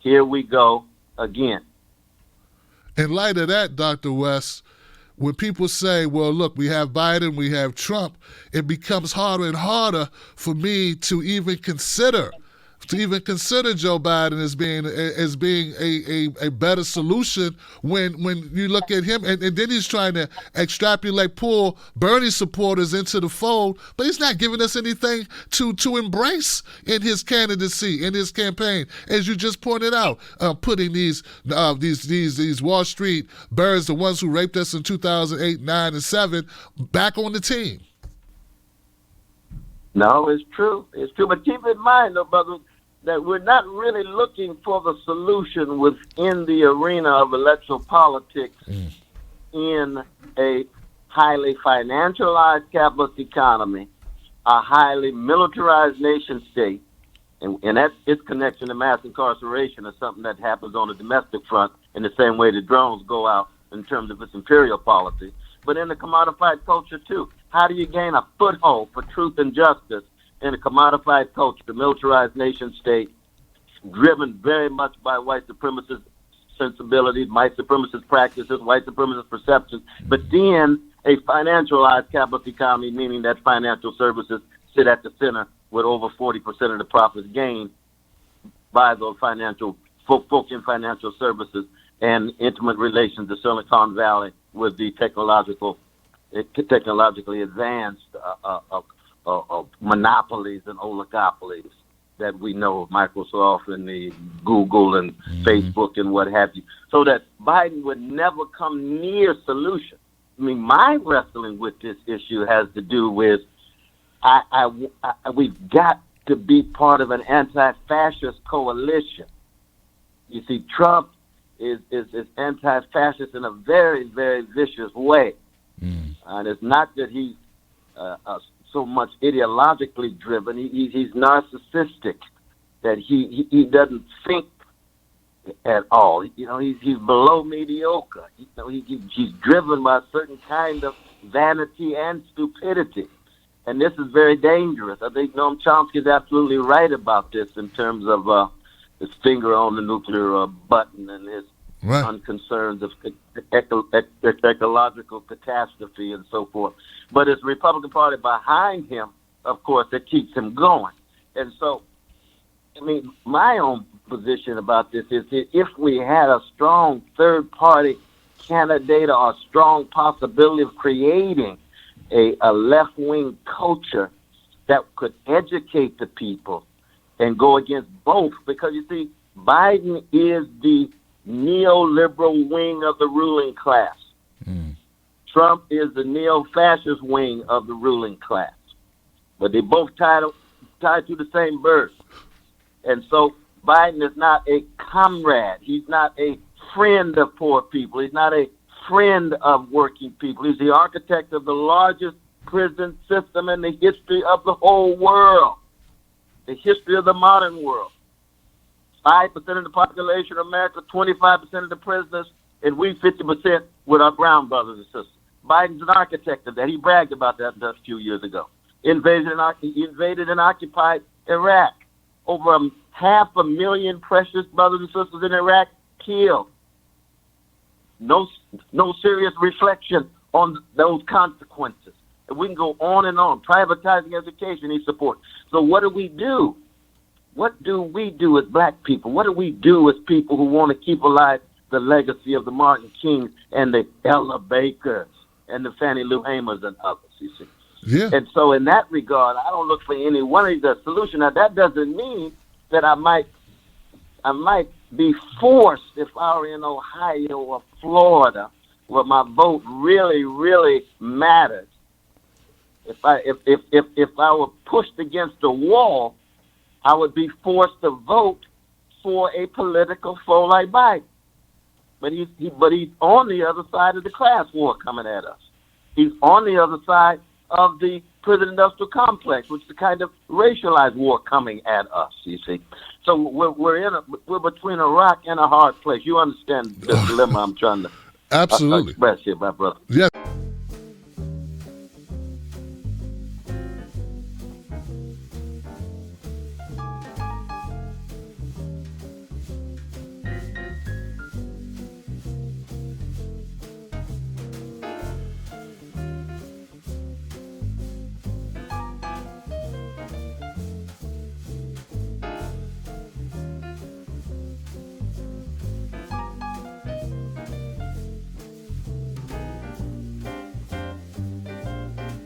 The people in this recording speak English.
here we go again. In light of that, Dr. West, when people say, well, look, we have Biden, we have Trump, it becomes harder and harder for me to even consider Joe Biden as being a better solution when you look at him, and then he's trying to pull Bernie supporters into the fold, but he's not giving us anything to embrace in his candidacy, in his campaign, as you just pointed out, putting these Wall Street birds, the ones who raped us in 2008, 9, and 7, back on the team. No, it's true. It's true. But keep in mind, though, brother, that we're not really looking for the solution within the arena of electoral politics in a highly financialized capitalist economy, a highly militarized nation state, and that's its connection to mass incarceration is something that happens on the domestic front in the same way the drones go out in terms of its imperial policy, but in the commodified culture too. How do you gain a foothold for truth and justice in a commodified culture, the militarized nation state, driven very much by white supremacist sensibilities, white supremacist practices, white supremacist perceptions, but then a financialized capitalist economy, meaning that financial services sit at the center with over 40% of the profits gained by those folk in financial services and intimate relations to Silicon Valley with the technologically advanced monopolies and oligopolies that we know, Microsoft and the Google and Facebook and what have you, so that Biden would never come near solution. I mean, my wrestling with this issue has to do with we've got to be part of an anti-fascist coalition. You see, Trump is anti-fascist in a very, very vicious way. And it's not that he's so much ideologically driven. He's narcissistic, that he doesn't think at all. You know, he's below mediocre. You know, he's driven by a certain kind of vanity and stupidity. And this is very dangerous. I think Noam Chomsky is absolutely right about this in terms of his finger on the nuclear button and his unconcerns of ecological catastrophe and so forth. But it's the Republican Party behind him, of course, that keeps him going. And so, I mean, my own position about this is that if we had a strong third-party candidate or a strong possibility of creating a left-wing culture that could educate the people and go against both, because you see, Biden is the neoliberal wing of the ruling class. Trump is the neo-fascist wing of the ruling class. But they both tied to the same bird. And so Biden is not a comrade. He's not a friend of poor people. He's not a friend of working people. He's the architect of the largest prison system in the history of the whole world, the history of the modern world. 5% of the population of America, 25% of the prisoners, and we 50% with our brown brothers and sisters. Biden's an architect of that. He bragged about that a few years ago. He invaded and occupied Iraq. Over 500,000 precious brothers and sisters in Iraq killed. No serious reflection on those consequences. And we can go on and on. Privatizing education, he supports. So what do we do? What do we do as black people? What do we do as people who want to keep alive the legacy of the Martin Kings and the Ella Bakers and the Fannie Lou Hamers and others, you see? Yeah. And so in that regard, I don't look for any one of these as a solution. Now, that doesn't mean that I might be forced, if I were in Ohio or Florida, where my vote really, really matters. If I were pushed against a wall, I would be forced to vote for a political foe like Biden. But he's on the other side of the class war coming at us. He's on the other side of the prison-industrial complex, which is the kind of racialized war coming at us, you see. So we're between a rock and a hard place. You understand the dilemma I'm trying to absolutely express here, my brother. Yes.